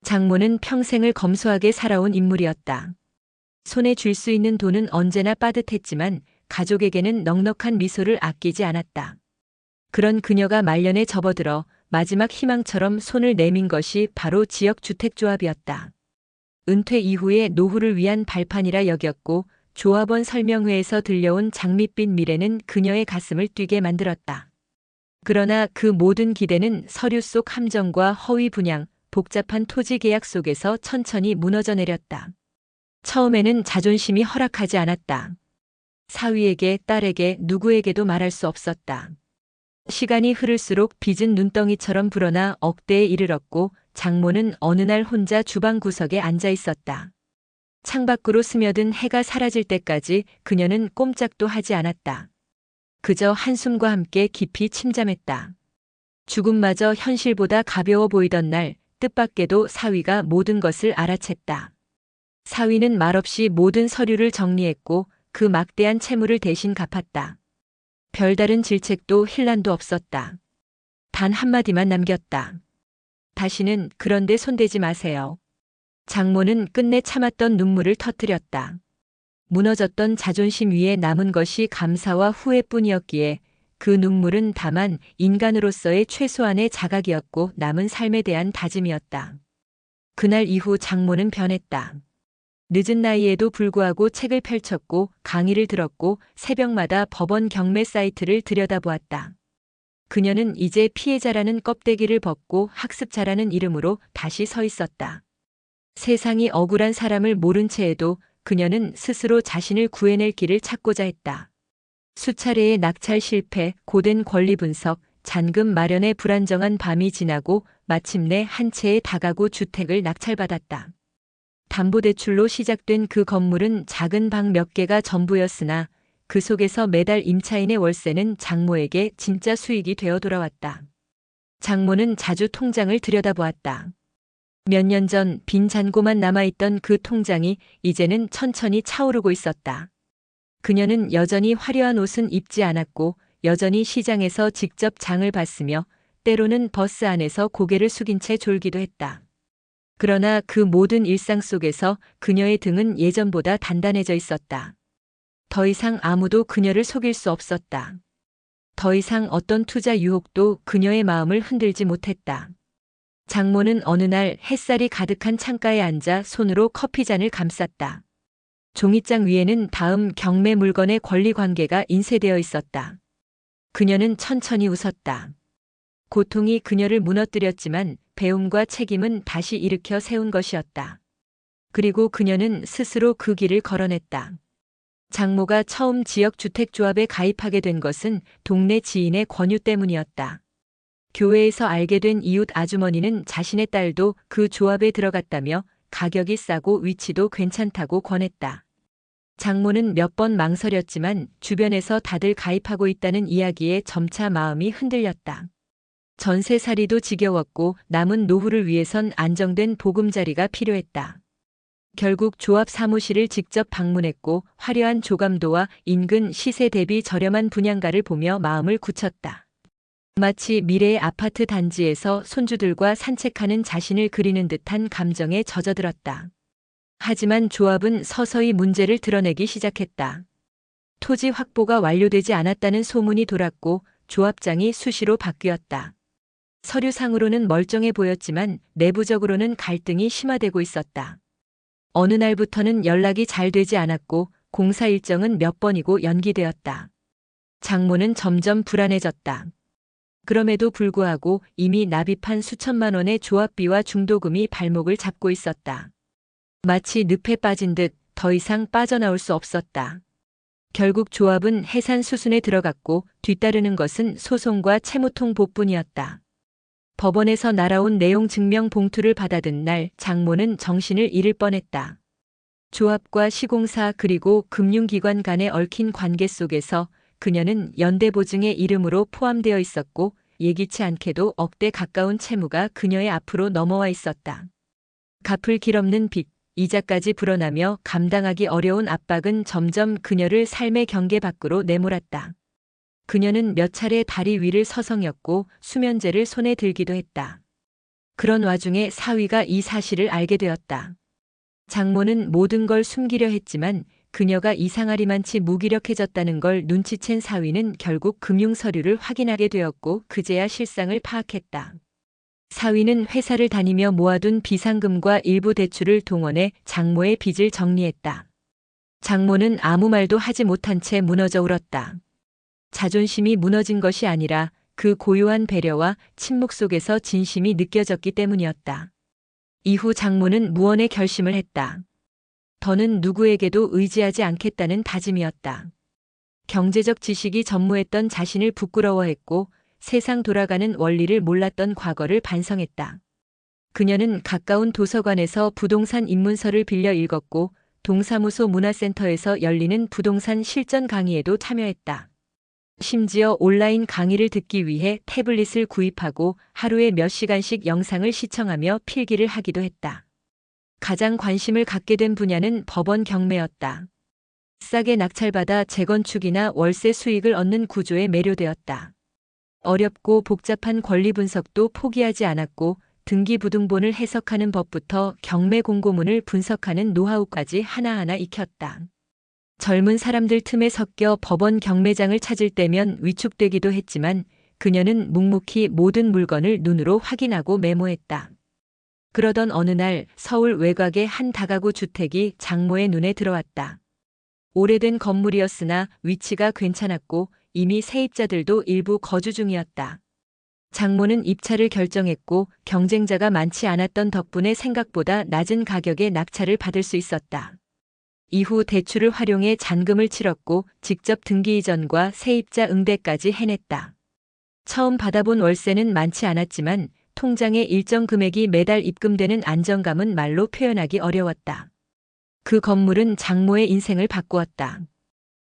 장모는 평생을 검소하게 살아온 인물이었다. 손에 쥘 수 있는 돈은 언제나 빠듯했지만 가족에게는 넉넉한 미소를 아끼지 않았다. 그런 그녀가 말년에 접어들어 마지막 희망처럼 손을 내민 것이 바로 지역주택조합이었다. 은퇴 이후의 노후를 위한 발판이라 여겼고 조합원 설명회에서 들려온 장밋빛 미래는 그녀의 가슴을 뛰게 만들었다. 그러나 그 모든 기대는 서류 속 함정과 허위 분양, 복잡한 토지 계약 속에서 천천히 무너져 내렸다. 처음에는 자존심이 허락하지 않았다. 사위에게, 딸에게, 누구에게도 말할 수 없었다. 시간이 흐를수록 빚은 눈덩이처럼 불어나 억대에 이르렀고 장모는 어느 날 혼자 주방 구석에 앉아 있었다. 창밖으로 스며든 해가 사라질 때까지 그녀는 꼼짝도 하지 않았다. 그저 한숨과 함께 깊이 침잠했다. 죽음마저 현실보다 가벼워 보이던 날 뜻밖에도 사위가 모든 것을 알아챘다. 사위는 말없이 모든 서류를 정리했고 그 막대한 채무를 대신 갚았다. 별다른 질책도 힐난도 없었다. 단 한마디만 남겼다. 다시는 그런데 손대지 마세요. 장모는 끝내 참았던 눈물을 터뜨렸다. 무너졌던 자존심 위에 남은 것이 감사와 후회뿐이었기에 그 눈물은 다만 인간으로서의 최소한의 자각이었고 남은 삶에 대한 다짐이었다. 그날 이후 장모는 변했다. 늦은 나이에도 불구하고 책을 펼쳤고 강의를 들었고 새벽마다 법원 경매 사이트를 들여다보았다. 그녀는 이제 피해자라는 껍데기를 벗고 학습자라는 이름으로 다시 서 있었다. 세상이 억울한 사람을 모른 채에도 그녀는 스스로 자신을 구해낼 길을 찾고자 했다. 수차례의 낙찰 실패, 고된 권리 분석, 잔금 마련의 불안정한 밤이 지나고 마침내 한 채의 다가구 주택을 낙찰받았다. 담보대출로 시작된 그 건물은 작은 방 몇 개가 전부였으나 그 속에서 매달 임차인의 월세는 장모에게 진짜 수익이 되어 돌아왔다. 장모는 자주 통장을 들여다보았다. 몇 년 전 빈 잔고만 남아있던 그 통장이 이제는 천천히 차오르고 있었다. 그녀는 여전히 화려한 옷은 입지 않았고 여전히 시장에서 직접 장을 봤으며 때로는 버스 안에서 고개를 숙인 채 졸기도 했다. 그러나 그 모든 일상 속에서 그녀의 등은 예전보다 단단해져 있었다. 더 이상 아무도 그녀를 속일 수 없었다. 더 이상 어떤 투자 유혹도 그녀의 마음을 흔들지 못했다. 장모는 어느 날 햇살이 가득한 창가에 앉아 손으로 커피잔을 감쌌다. 종이장 위에는 다음 경매 물건의 권리 관계가 인쇄되어 있었다. 그녀는 천천히 웃었다. 고통이 그녀를 무너뜨렸지만 배움과 책임은 다시 일으켜 세운 것이었다. 그리고 그녀는 스스로 그 길을 걸어냈다. 장모가 처음 지역주택조합에 가입하게 된 것은 동네 지인의 권유 때문이었다. 교회에서 알게 된 이웃 아주머니는 자신의 딸도 그 조합에 들어갔다며 가격이 싸고 위치도 괜찮다고 권했다. 장모는 몇 번 망설였지만 주변에서 다들 가입하고 있다는 이야기에 점차 마음이 흔들렸다. 전세살이도 지겨웠고 남은 노후를 위해선 안정된 보금자리가 필요했다. 결국 조합 사무실을 직접 방문했고 화려한 조감도와 인근 시세 대비 저렴한 분양가를 보며 마음을 굳혔다. 마치 미래의 아파트 단지에서 손주들과 산책하는 자신을 그리는 듯한 감정에 젖어들었다. 하지만 조합은 서서히 문제를 드러내기 시작했다. 토지 확보가 완료되지 않았다는 소문이 돌았고 조합장이 수시로 바뀌었다. 서류상으로는 멀쩡해 보였지만 내부적으로는 갈등이 심화되고 있었다. 어느 날부터는 연락이 잘 되지 않았고 공사 일정은 몇 번이고 연기되었다. 장모는 점점 불안해졌다. 그럼에도 불구하고 이미 납입한 수천만 원의 조합비와 중도금이 발목을 잡고 있었다. 마치 늪에 빠진 듯 더 이상 빠져나올 수 없었다. 결국 조합은 해산 수순에 들어갔고 뒤따르는 것은 소송과 채무통보뿐이었다. 법원에서 날아온 내용 증명 봉투를 받아든 날 장모는 정신을 잃을 뻔했다. 조합과 시공사 그리고 금융기관 간에 얽힌 관계 속에서 그녀는 연대보증의 이름으로 포함되어 있었고 예기치 않게도 억대 가까운 채무가 그녀의 앞으로 넘어와 있었다. 갚을 길 없는 빚, 이자까지 불어나며 감당하기 어려운 압박은 점점 그녀를 삶의 경계 밖으로 내몰았다. 그녀는 몇 차례 다리 위를 서성였고 수면제를 손에 들기도 했다. 그런 와중에 사위가 이 사실을 알게 되었다. 장모는 모든 걸 숨기려 했지만 그녀가 이상하리만치 무기력해졌다는 걸 눈치챈 사위는 결국 금융 서류를 확인하게 되었고 그제야 실상을 파악했다. 사위는 회사를 다니며 모아둔 비상금과 일부 대출을 동원해 장모의 빚을 정리했다. 장모는 아무 말도 하지 못한 채 무너져 울었다. 자존심이 무너진 것이 아니라 그 고요한 배려와 침묵 속에서 진심이 느껴졌기 때문이었다. 이후 장모는 무언의 결심을 했다. 더는 누구에게도 의지하지 않겠다는 다짐이었다. 경제적 지식이 전무했던 자신을 부끄러워했고 세상 돌아가는 원리를 몰랐던 과거를 반성했다. 그녀는 가까운 도서관에서 부동산 입문서를 빌려 읽었고 동사무소 문화센터에서 열리는 부동산 실전 강의에도 참여했다. 심지어 온라인 강의를 듣기 위해 태블릿을 구입하고 하루에 몇 시간씩 영상을 시청하며 필기를 하기도 했다. 가장 관심을 갖게 된 분야는 법원 경매였다. 싸게 낙찰받아 재건축이나 월세 수익을 얻는 구조에 매료되었다. 어렵고 복잡한 권리 분석도 포기하지 않았고 등기부등본을 해석하는 법부터 경매 공고문을 분석하는 노하우까지 하나하나 익혔다. 젊은 사람들 틈에 섞여 법원 경매장을 찾을 때면 위축되기도 했지만 그녀는 묵묵히 모든 물건을 눈으로 확인하고 메모했다. 그러던 어느 날 서울 외곽의 한 다가구 주택이 장모의 눈에 들어왔다. 오래된 건물이었으나 위치가 괜찮았고 이미 세입자들도 일부 거주 중이었다. 장모는 입찰을 결정했고 경쟁자가 많지 않았던 덕분에 생각보다 낮은 가격에 낙찰을 받을 수 있었다. 이후 대출을 활용해 잔금을 치렀고 직접 등기 이전과 세입자 응대까지 해냈다. 처음 받아본 월세는 많지 않았지만 통장에 일정 금액이 매달 입금되는 안정감은 말로 표현하기 어려웠다. 그 건물은 장모의 인생을 바꾸었다.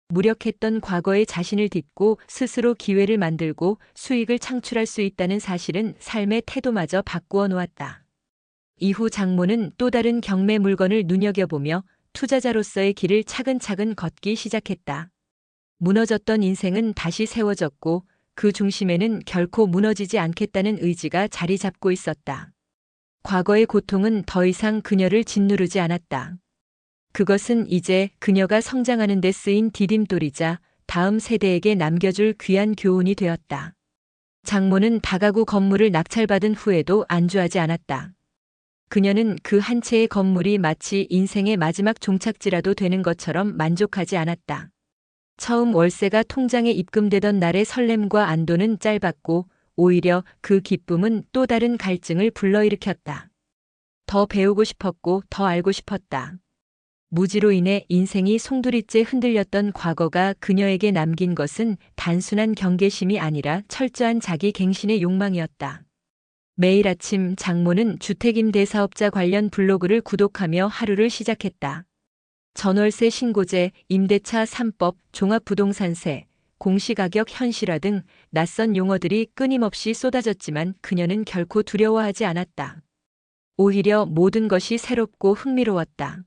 무력했던 과거의 자신을 딛고 스스로 기회를 만들고 수익을 창출할 수 있다는 사실은 삶의 태도마저 바꾸어 놓았다. 이후 장모는 또 다른 경매 물건을 눈여겨보며 투자자로서의 길을 차근차근 걷기 시작했다. 무너졌던 인생은 다시 세워졌고 그 중심에는 결코 무너지지 않겠다는 의지가 자리 잡고 있었다. 과거의 고통은 더 이상 그녀를 짓누르지 않았다. 그것은 이제 그녀가 성장하는 데 쓰인 디딤돌이자 다음 세대에게 남겨줄 귀한 교훈이 되었다. 장모는 다가구 건물을 낙찰받은 후에도 안주하지 않았다. 그녀는 그 한 채의 건물이 마치 인생의 마지막 종착지라도 되는 것처럼 만족하지 않았다. 처음 월세가 통장에 입금되던 날의 설렘과 안도는 짧았고 오히려 그 기쁨은 또 다른 갈증을 불러일으켰다. 더 배우고 싶었고 더 알고 싶었다. 무지로 인해 인생이 송두리째 흔들렸던 과거가 그녀에게 남긴 것은 단순한 경계심이 아니라 철저한 자기 갱신의 욕망이었다. 매일 아침 장모는 주택임대 사업자 관련 블로그를 구독하며 하루를 시작했다. 전월세 신고제, 임대차 3법, 종합부동산세, 공시가격 현실화 등 낯선 용어들이 끊임없이 쏟아졌지만 그녀는 결코 두려워하지 않았다. 오히려 모든 것이 새롭고 흥미로웠다.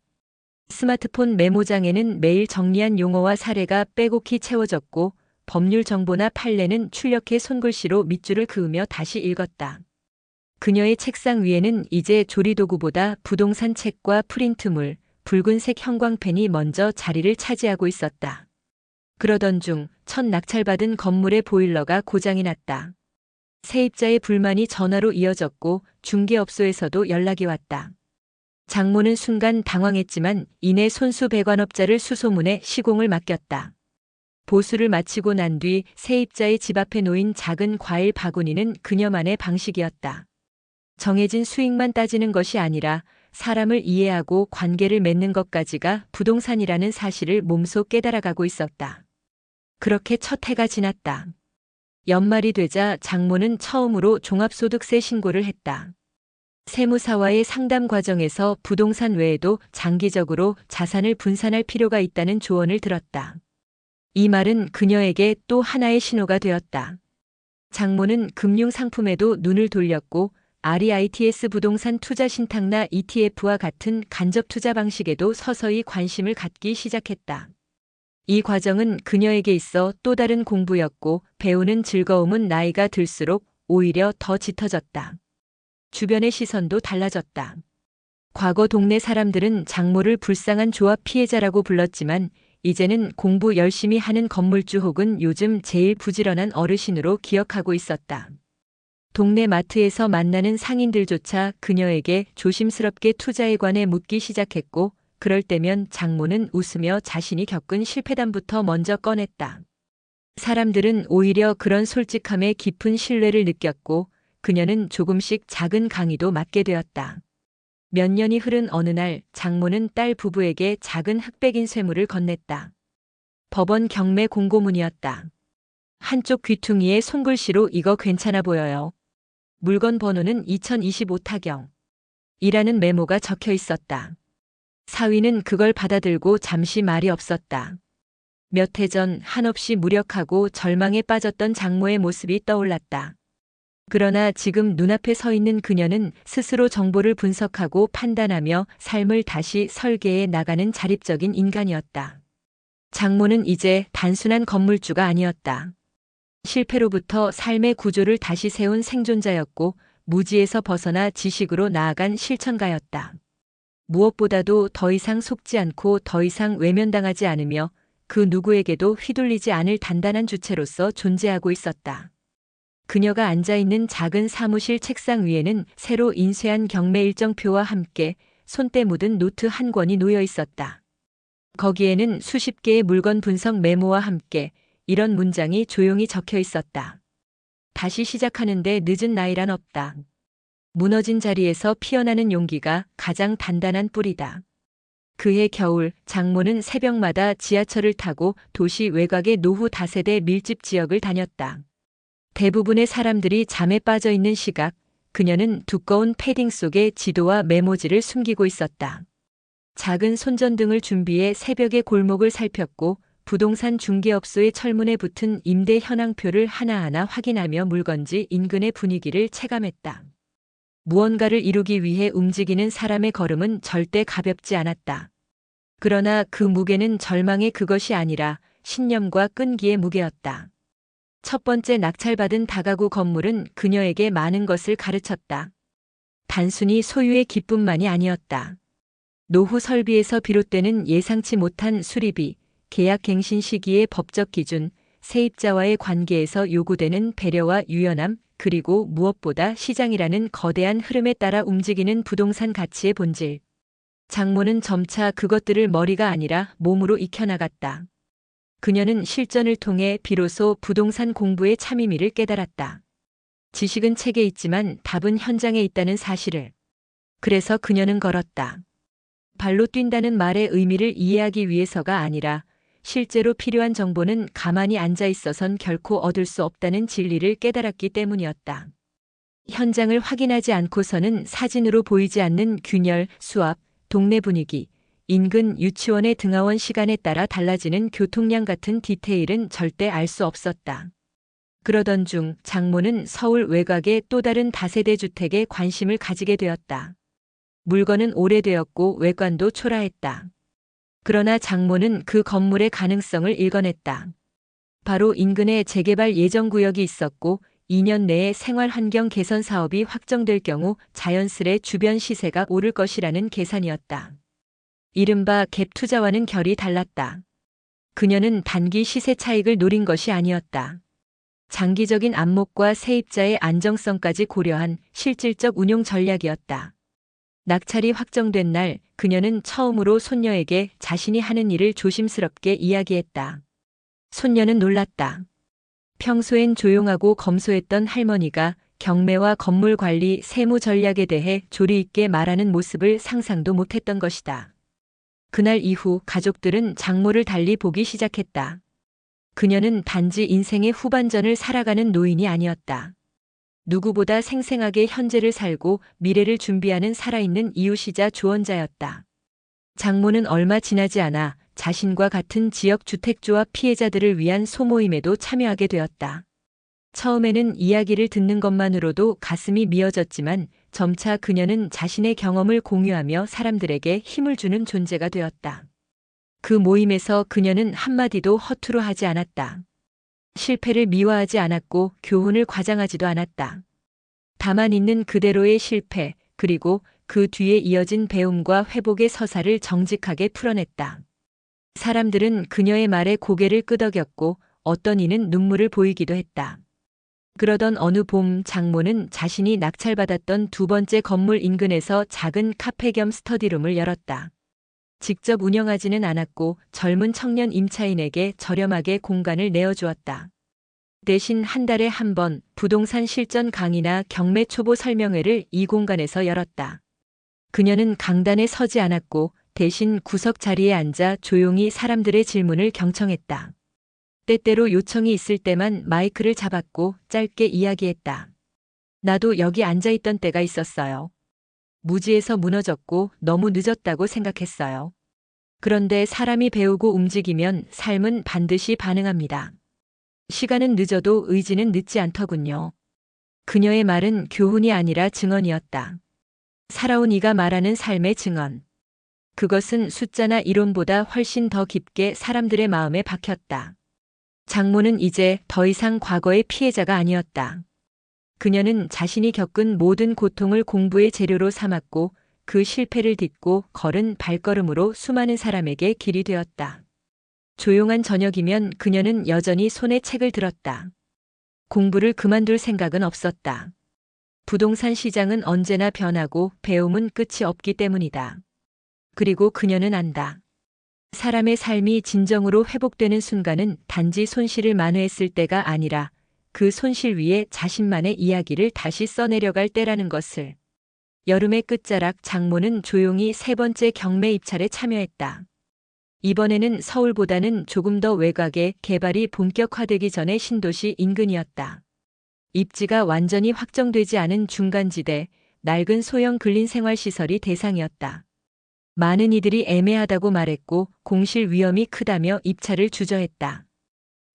스마트폰 메모장에는 매일 정리한 용어와 사례가 빼곡히 채워졌고 법률 정보나 판례는 출력해 손글씨로 밑줄을 그으며 다시 읽었다. 그녀의 책상 위에는 이제 조리도구보다 부동산 책과 프린트물, 붉은색 형광펜이 먼저 자리를 차지하고 있었다. 그러던 중 첫 낙찰받은 건물의 보일러가 고장이 났다. 세입자의 불만이 전화로 이어졌고 중개업소에서도 연락이 왔다. 장모는 순간 당황했지만 이내 손수배관업자를 수소문해 시공을 맡겼다. 보수를 마치고 난 뒤 세입자의 집 앞에 놓인 작은 과일 바구니는 그녀만의 방식이었다. 정해진 수익만 따지는 것이 아니라 사람을 이해하고 관계를 맺는 것까지가 부동산이라는 사실을 몸소 깨달아가고 있었다. 그렇게 첫 해가 지났다. 연말이 되자 장모는 처음으로 종합소득세 신고를 했다. 세무사와의 상담 과정에서 부동산 외에도 장기적으로 자산을 분산할 필요가 있다는 조언을 들었다. 이 말은 그녀에게 또 하나의 신호가 되었다. 장모는 금융상품에도 눈을 돌렸고 REITs 부동산 투자 신탁나 ETF와 같은 간접 투자 방식에도 서서히 관심을 갖기 시작했다. 이 과정은 그녀에게 있어 또 다른 공부였고 배우는 즐거움은 나이가 들수록 오히려 더 짙어졌다. 주변의 시선도 달라졌다. 과거 동네 사람들은 장모를 불쌍한 조합 피해자라고 불렀지만 이제는 공부 열심히 하는 건물주 혹은 요즘 제일 부지런한 어르신으로 기억하고 있었다. 동네 마트에서 만나는 상인들조차 그녀에게 조심스럽게 투자에 관해 묻기 시작했고, 그럴 때면 장모는 웃으며 자신이 겪은 실패담부터 먼저 꺼냈다. 사람들은 오히려 그런 솔직함에 깊은 신뢰를 느꼈고, 그녀는 조금씩 작은 강의도 맡게 되었다. 몇 년이 흐른 어느 날 장모는 딸 부부에게 작은 흑백인 쇠물을 건넸다. 법원 경매 공고문이었다. 한쪽 귀퉁이에 손글씨로 "이거 괜찮아 보여요. 물건 번호는 2025 타경. 이라는 메모가 적혀 있었다. 사위는 그걸 받아들고 잠시 말이 없었다. 몇 해 전 한없이 무력하고 절망에 빠졌던 장모의 모습이 떠올랐다. 그러나 지금 눈앞에 서 있는 그녀는 스스로 정보를 분석하고 판단하며 삶을 다시 설계해 나가는 자립적인 인간이었다. 장모는 이제 단순한 건물주가 아니었다. 실패로부터 삶의 구조를 다시 세운 생존자였고, 무지에서 벗어나 지식으로 나아간 실천가였다. 무엇보다도 더 이상 속지 않고 더 이상 외면당하지 않으며 그 누구에게도 휘둘리지 않을 단단한 주체로서 존재하고 있었다. 그녀가 앉아있는 작은 사무실 책상 위에는 새로 인쇄한 경매 일정표와 함께 손때 묻은 노트 한 권이 놓여 있었다. 거기에는 수십 개의 물건 분석 메모와 함께 이런 문장이 조용히 적혀 있었다. 다시 시작하는데 늦은 나이란 없다. 무너진 자리에서 피어나는 용기가 가장 단단한 뿌리다. 그해 겨울 장모는 새벽마다 지하철을 타고 도시 외곽의 노후 다세대 밀집 지역을 다녔다. 대부분의 사람들이 잠에 빠져 있는 시각, 그녀는 두꺼운 패딩 속에 지도와 메모지를 숨기고 있었다. 작은 손전등을 준비해 새벽의 골목을 살폈고 부동산 중개업소의 철문에 붙은 임대 현황표를 하나하나 확인하며 물건지 인근의 분위기를 체감했다. 무언가를 이루기 위해 움직이는 사람의 걸음은 절대 가볍지 않았다. 그러나 그 무게는 절망의 그것이 아니라 신념과 끈기의 무게였다. 첫 번째 낙찰받은 다가구 건물은 그녀에게 많은 것을 가르쳤다. 단순히 소유의 기쁨만이 아니었다. 노후 설비에서 비롯되는 예상치 못한 수리비, 계약 갱신 시기의 법적 기준, 세입자와의 관계에서 요구되는 배려와 유연함, 그리고 무엇보다 시장이라는 거대한 흐름에 따라 움직이는 부동산 가치의 본질. 장모는 점차 그것들을 머리가 아니라 몸으로 익혀나갔다. 그녀는 실전을 통해 비로소 부동산 공부의 참의미를 깨달았다. 지식은 책에 있지만 답은 현장에 있다는 사실을. 그래서 그녀는 걸었다. 발로 뛴다는 말의 의미를 이해하기 위해서가 아니라 실제로 필요한 정보는 가만히 앉아 있어선 결코 얻을 수 없다는 진리를 깨달았기 때문이었다. 현장을 확인하지 않고서는 사진으로 보이지 않는 균열, 수압, 동네 분위기, 인근 유치원의 등하원 시간에 따라 달라지는 교통량 같은 디테일은 절대 알 수 없었다. 그러던 중 장모는 서울 외곽의 또 다른 다세대 주택에 관심을 가지게 되었다. 물건은 오래되었고 외관도 초라했다. 그러나 장모는 그 건물의 가능성을 읽어냈다. 바로 인근에 재개발 예정 구역이 있었고 2년 내에 생활환경 개선 사업이 확정될 경우 자연스레 주변 시세가 오를 것이라는 계산이었다. 이른바 갭 투자와는 결이 달랐다. 그녀는 단기 시세 차익을 노린 것이 아니었다. 장기적인 안목과 세입자의 안정성까지 고려한 실질적 운용 전략이었다. 낙찰이 확정된 날 그녀는 처음으로 손녀에게 자신이 하는 일을 조심스럽게 이야기했다. 손녀는 놀랐다. 평소엔 조용하고 검소했던 할머니가 경매와 건물 관리, 세무 전략에 대해 조리 있게 말하는 모습을 상상도 못했던 것이다. 그날 이후 가족들은 장모를 달리 보기 시작했다. 그녀는 단지 인생의 후반전을 살아가는 노인이 아니었다. 누구보다 생생하게 현재를 살고 미래를 준비하는 살아있는 이웃이자 조언자였다. 장모는 얼마 지나지 않아 자신과 같은 지역 주택조합 피해자들을 위한 소모임에도 참여하게 되었다. 처음에는 이야기를 듣는 것만으로도 가슴이 미어졌지만 점차 그녀는 자신의 경험을 공유하며 사람들에게 힘을 주는 존재가 되었다. 그 모임에서 그녀는 한마디도 허투루 하지 않았다. 실패를 미화하지 않았고 교훈을 과장하지도 않았다. 다만 있는 그대로의 실패, 그리고 그 뒤에 이어진 배움과 회복의 서사를 정직하게 풀어냈다. 사람들은 그녀의 말에 고개를 끄덕였고 어떤 이는 눈물을 보이기도 했다. 그러던 어느 봄 장모는 자신이 낙찰받았던 두 번째 건물 인근에서 작은 카페 겸 스터디룸을 열었다. 직접 운영하지는 않았고 젊은 청년 임차인에게 저렴하게 공간을 내어주었다. 대신 한 달에 한 번 부동산 실전 강의나 경매 초보 설명회를 이 공간에서 열었다. 그녀는 강단에 서지 않았고 대신 구석 자리에 앉아 조용히 사람들의 질문을 경청했다. 때때로 요청이 있을 때만 마이크를 잡았고 짧게 이야기했다. 나도 여기 앉아있던 때가 있었어요. 무지에서 무너졌고 너무 늦었다고 생각했어요. 그런데 사람이 배우고 움직이면 삶은 반드시 반응합니다. 시간은 늦어도 의지는 늦지 않더군요. 그녀의 말은 교훈이 아니라 증언이었다. 살아온 이가 말하는 삶의 증언. 그것은 숫자나 이론보다 훨씬 더 깊게 사람들의 마음에 박혔다. 장모는 이제 더 이상 과거의 피해자가 아니었다. 그녀는 자신이 겪은 모든 고통을 공부의 재료로 삼았고 그 실패를 딛고 걸은 발걸음으로 수많은 사람에게 길이 되었다. 조용한 저녁이면 그녀는 여전히 손에 책을 들었다. 공부를 그만둘 생각은 없었다. 부동산 시장은 언제나 변하고 배움은 끝이 없기 때문이다. 그리고 그녀는 안다. 사람의 삶이 진정으로 회복되는 순간은 단지 손실을 만회했을 때가 아니라 그 손실 위에 자신만의 이야기를 다시 써내려갈 때라는 것을. 여름의 끝자락 장모는 조용히 세 번째 경매 입찰에 참여했다. 이번에는 서울보다는 조금 더 외곽에 개발이 본격화되기 전의 신도시 인근이었다. 입지가 완전히 확정되지 않은 중간지대, 낡은 소형 근린생활시설이 대상이었다. 많은 이들이 애매하다고 말했고 공실 위험이 크다며 입찰을 주저했다.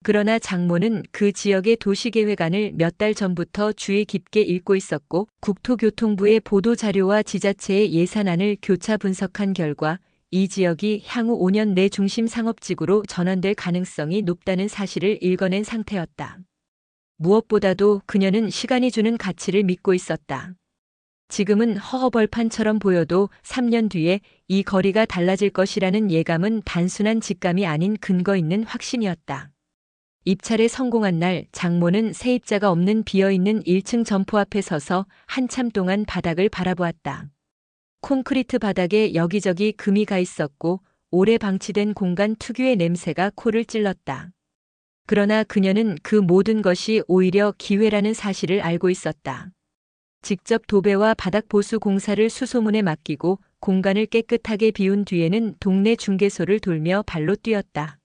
그러나 장모는 그 지역의 도시계획안을 몇 달 전부터 주의 깊게 읽고 있었고 국토교통부의 보도자료와 지자체의 예산안을 교차 분석한 결과 이 지역이 향후 5년 내 중심 상업지구로 전환될 가능성이 높다는 사실을 읽어낸 상태였다. 무엇보다도 그녀는 시간이 주는 가치를 믿고 있었다. 지금은 허허벌판처럼 보여도 3년 뒤에 이 거리가 달라질 것이라는 예감은 단순한 직감이 아닌 근거 있는 확신이었다. 입찰에 성공한 날 장모는 세입자가 없는 비어있는 1층 점포 앞에 서서 한참 동안 바닥을 바라보았다. 콘크리트 바닥에 여기저기 금이 가 있었고 오래 방치된 공간 특유의 냄새가 코를 찔렀다. 그러나 그녀는 그 모든 것이 오히려 기회라는 사실을 알고 있었다. 직접 도배와 바닥 보수 공사를 수소문에 맡기고 공간을 깨끗하게 비운 뒤에는 동네 중개소를 돌며 발로 뛰었다.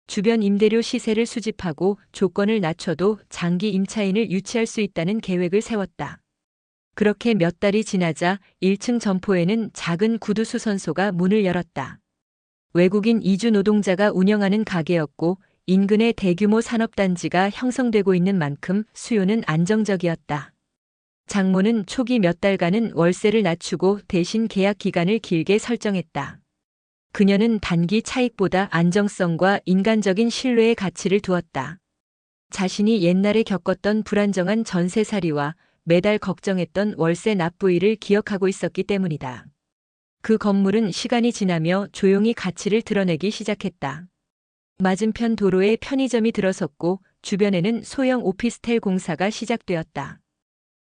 주변 임대료 시세를 수집하고 조건을 낮춰도 장기 임차인을 유치할 수 있다는 계획을 세웠다. 그렇게 몇 달이 지나자 1층 점포에는 작은 구두 수선소가 문을 열었다. 외국인 이주 노동자가 운영하는 가게였고 인근의 대규모 산업단지가 형성되고 있는 만큼 수요는 안정적이었다. 장모는 초기 몇 달간은 월세를 낮추고 대신 계약 기간을 길게 설정했다. 그녀는 단기 차익보다 안정성과 인간적인 신뢰의 가치를 두었다. 자신이 옛날에 겪었던 불안정한 전세살이와 매달 걱정했던 월세 납부일을 기억하고 있었기 때문이다. 그 건물은 시간이 지나며 조용히 가치를 드러내기 시작했다. 맞은편 도로에 편의점이 들어섰고 주변에는 소형 오피스텔 공사가 시작되었다.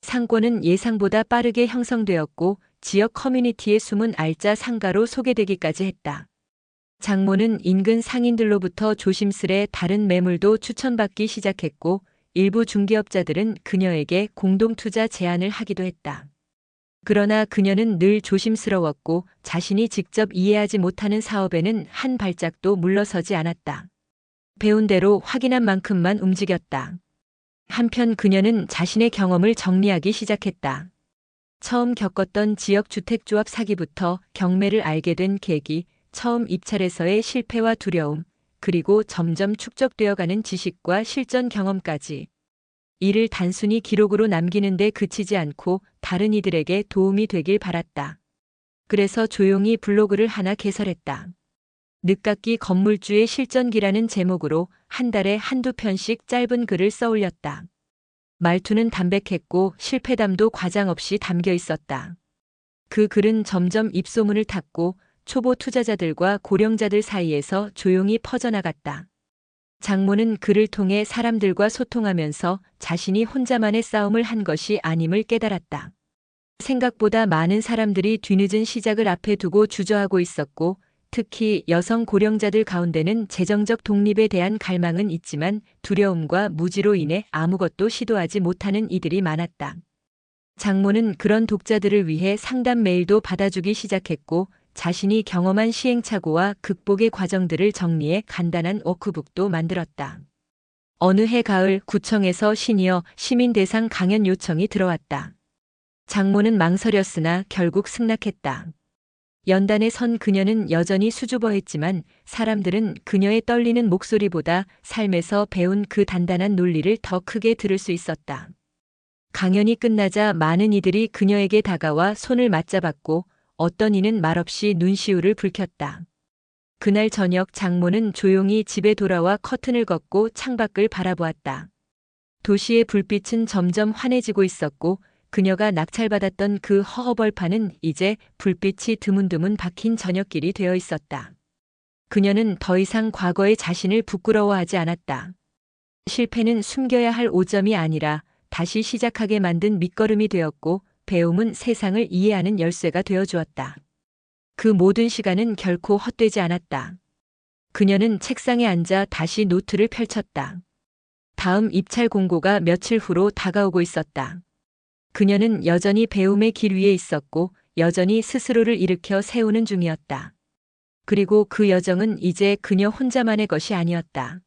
상권은 예상보다 빠르게 형성되었고 지역 커뮤니티의 숨은 알짜 상가로 소개되기까지 했다. 장모는 인근 상인들로부터 조심스레 다른 매물도 추천받기 시작했고 일부 중개업자들은 그녀에게 공동투자 제안을 하기도 했다. 그러나 그녀는 늘 조심스러웠고 자신이 직접 이해하지 못하는 사업에는 한 발짝도 물러서지 않았다. 배운 대로 확인한 만큼만 움직였다. 한편 그녀는 자신의 경험을 정리하기 시작했다. 처음 겪었던 지역주택조합 사기부터 경매를 알게 된 계기, 처음 입찰에서의 실패와 두려움, 그리고 점점 축적되어가는 지식과 실전 경험까지. 이를 단순히 기록으로 남기는 데 그치지 않고 다른 이들에게 도움이 되길 바랐다. 그래서 조용히 블로그를 하나 개설했다. 늦깎이 건물주의 실전기라는 제목으로 한 달에 한두 편씩 짧은 글을 써올렸다. 말투는 담백했고 실패담도 과장 없이 담겨 있었다. 그 글은 점점 입소문을 탔고 초보 투자자들과 고령자들 사이에서 조용히 퍼져나갔다. 장모는 글을 통해 사람들과 소통하면서 자신이 혼자만의 싸움을 한 것이 아님을 깨달았다. 생각보다 많은 사람들이 뒤늦은 시작을 앞에 두고 주저하고 있었고, 특히 여성 고령자들 가운데는 재정적 독립에 대한 갈망은 있지만 두려움과 무지로 인해 아무것도 시도하지 못하는 이들이 많았다. 장모는 그런 독자들을 위해 상담 메일도 받아주기 시작했고, 자신이 경험한 시행착오와 극복의 과정들을 정리해 간단한 워크북도 만들었다. 어느 해 가을 구청에서 시니어 시민 대상 강연 요청이 들어왔다. 장모는 망설였으나 결국 승낙했다. 연단에 선 그녀는 여전히 수줍어했지만 사람들은 그녀의 떨리는 목소리보다 삶에서 배운 그 단단한 논리를 더 크게 들을 수 있었다. 강연이 끝나자 많은 이들이 그녀에게 다가와 손을 맞잡았고 어떤 이는 말없이 눈시울을 붉혔다. 그날 저녁 장모는 조용히 집에 돌아와 커튼을 걷고 창밖을 바라보았다. 도시의 불빛은 점점 환해지고 있었고 그녀가 낙찰받았던 그 허허벌판은 이제 불빛이 드문드문 박힌 저녁길이 되어 있었다. 그녀는 더 이상 과거의 자신을 부끄러워하지 않았다. 실패는 숨겨야 할 오점이 아니라 다시 시작하게 만든 밑거름이 되었고 배움은 세상을 이해하는 열쇠가 되어 주었다. 그 모든 시간은 결코 헛되지 않았다. 그녀는 책상에 앉아 다시 노트를 펼쳤다. 다음 입찰 공고가 며칠 후로 다가오고 있었다. 그녀는 여전히 배움의 길 위에 있었고 여전히 스스로를 일으켜 세우는 중이었다. 그리고 그 여정은 이제 그녀 혼자만의 것이 아니었다.